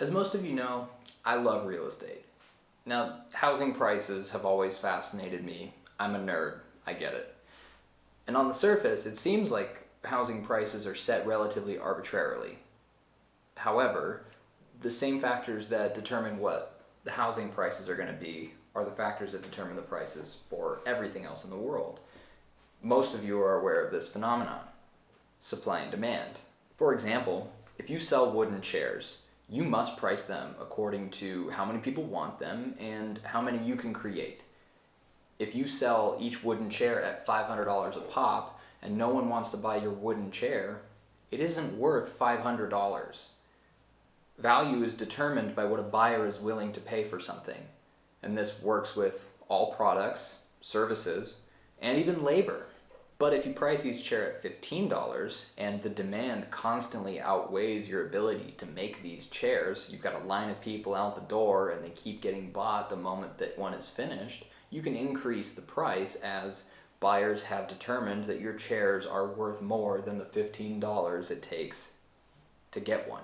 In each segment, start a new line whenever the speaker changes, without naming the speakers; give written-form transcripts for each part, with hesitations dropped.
As most of you know, I love real estate. Now, housing prices have always fascinated me. I'm a nerd, I get it. And on the surface, it seems like housing prices are set relatively arbitrarily. However, the same factors that determine what the housing prices are going to be are the factors that determine the prices for everything else in the world. Most of you are aware of this phenomenon: supply and demand. For example, if you sell wooden chairs, you must price them according to how many people want them and how many you can create. If you sell each wooden chair at $500 a pop and no one wants to buy your wooden chair, it isn't worth $500. Value is determined by what a buyer is willing to pay for something, and this works with all products, services, and even labor. But if you price each chair at $15 and the demand constantly outweighs your ability to make these chairs, you've got a line of people out the door and they keep getting bought the moment that one is finished, you can increase the price as buyers have determined that your chairs are worth more than the $15 it takes to get one.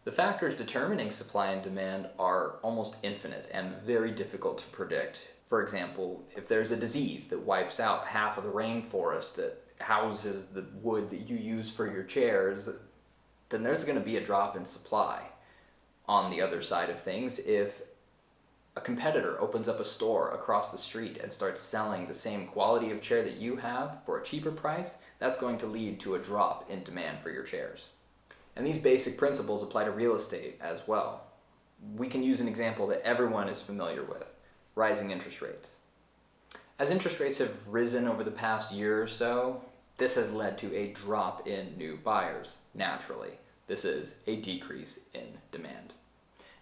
The factors determining supply and demand are almost infinite and very difficult to predict. For example, if there's a disease that wipes out half of the rainforest that houses the wood that you use for your chairs, then there's going to be a drop in supply. On the other side of things, if a competitor opens up a store across the street and starts selling the same quality of chair that you have for a cheaper price, that's going to lead to a drop in demand for your chairs. And these basic principles apply to real estate as well. We can use an example that everyone is familiar with: rising interest rates. As interest rates have risen over the past year or so, this has led to a drop in new buyers. Naturally, this is a decrease in demand.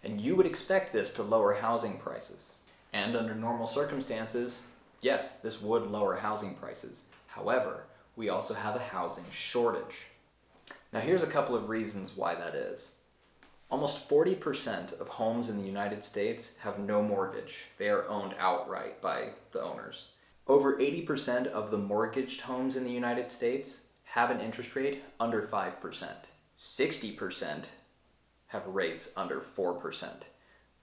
And you would expect this to lower housing prices. And under normal circumstances, yes, this would lower housing prices. However, we also have a housing shortage. Now here's a couple of reasons why that is. Almost 40% of homes in the United States have no mortgage. They are owned outright by the owners. Over 80% of the mortgaged homes in the United States have an interest rate under 5%. 60% have rates under 4%.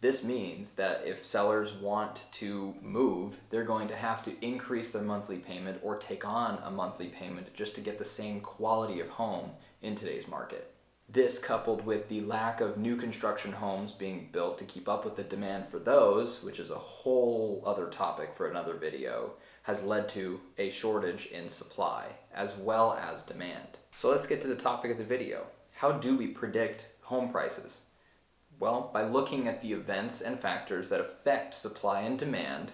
This means that if sellers want to move, they're going to have to increase their monthly payment or take on a monthly payment just to get the same quality of home in today's market. This, coupled with the lack of new construction homes being built to keep up with the demand for those, which is a whole other topic for another video, has led to a shortage in supply as well as demand. So let's get to the topic of the video. How do we predict home prices? Well, by looking at the events and factors that affect supply and demand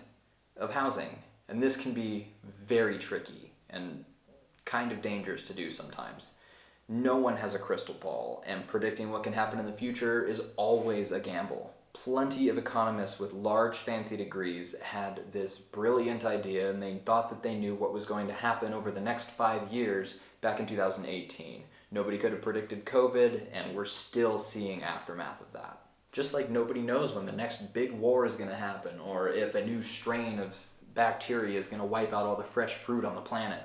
of housing. And this can be very tricky and kind of dangerous to do sometimes. No one has a crystal ball, and predicting what can happen in the future is always a gamble. Plenty of economists with large fancy degrees had this brilliant idea, and they thought that they knew what was going to happen over the next 5 years back in 2018. Nobody could have predicted COVID, and we're still seeing aftermath of that. Just like nobody knows when the next big war is going to happen, or if a new strain of bacteria is going to wipe out all the fresh fruit on the planet.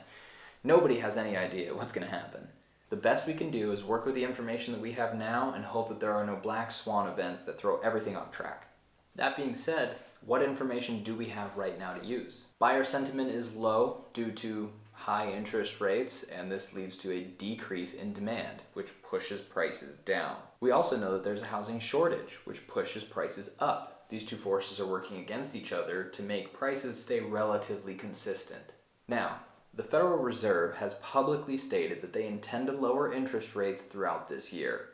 Nobody has any idea what's going to happen. The best we can do is work with the information that we have now and hope that there are no black swan events that throw everything off track. That being said, what information do we have right now to use? Buyer sentiment is low due to high interest rates, and this leads to a decrease in demand, which pushes prices down. We also know that there's a housing shortage, which pushes prices up. These two forces are working against each other to make prices stay relatively consistent. Now, the Federal Reserve has publicly stated that they intend to lower interest rates throughout this year.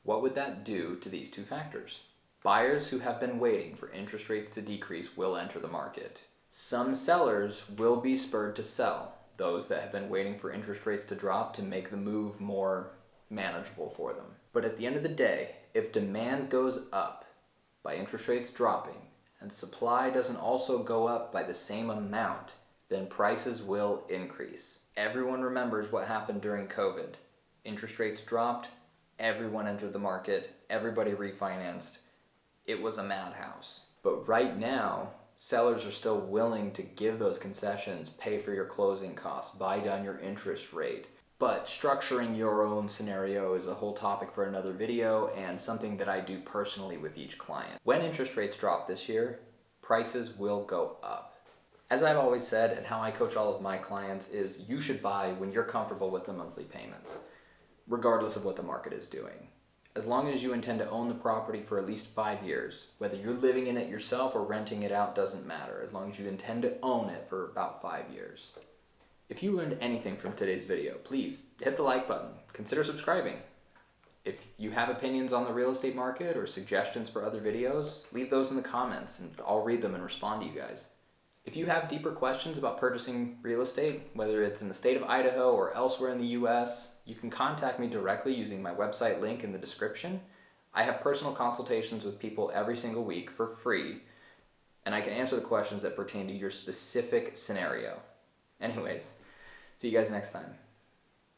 What would that do to these two factors? Buyers who have been waiting for interest rates to decrease will enter the market. Some sellers will be spurred to sell, those that have been waiting for interest rates to drop to make the move more manageable for them. But at the end of the day, if demand goes up by interest rates dropping, and supply doesn't also go up by the same amount, then prices will increase. Everyone remembers what happened during COVID. Interest rates dropped, everyone entered the market, everybody refinanced. It was a madhouse. But right now, sellers are still willing to give those concessions, pay for your closing costs, buy down your interest rate. But structuring your own scenario is a whole topic for another video and something that I do personally with each client. When interest rates drop this year, prices will go up. As I've always said, and how I coach all of my clients, is you should buy when you're comfortable with the monthly payments, regardless of what the market is doing. As long as you intend to own the property for at least 5 years, whether you're living in it yourself or renting it out doesn't matter, as long as you intend to own it for about 5 years. If you learned anything from today's video, please hit the like button, consider subscribing. If you have opinions on the real estate market or suggestions for other videos, leave those in the comments and I'll read them and respond to you guys. If you have deeper questions about purchasing real estate, whether it's in the state of Idaho or elsewhere in the US, you can contact me directly using my website link in the description. I have personal consultations with people every single week for free, and I can answer the questions that pertain to your specific scenario. Anyways, see you guys next time.